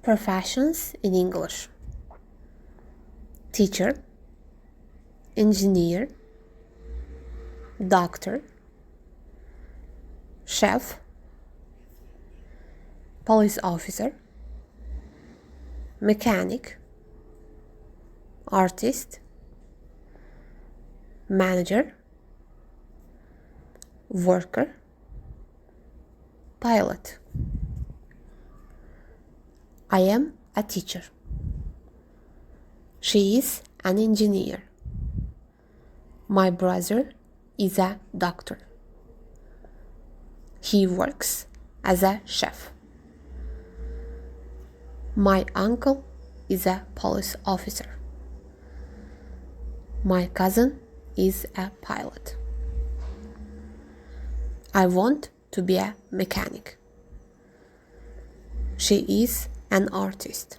Professions in English: teacher, engineer, doctor, chef, police officer, mechanic, artist, manager, worker, pilot. I am a teacher. She is an engineer. My brother is a doctor. He works as a chef. My uncle is a police officer. My cousin is a pilot. I want to be a mechanic. She is an artist.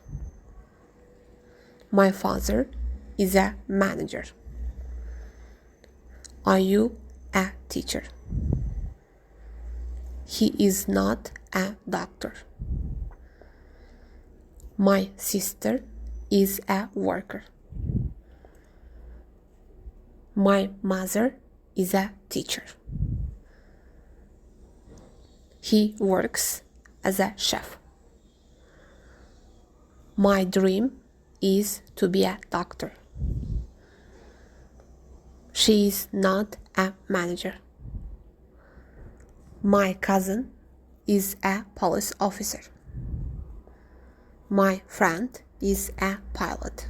My father is a manager. Are you a teacher? He is not a doctor. My sister is a worker. My mother is a teacher. He works as a chef. My dream is to be a doctor. She is not a manager. My cousin is a police officer. My friend is a pilot.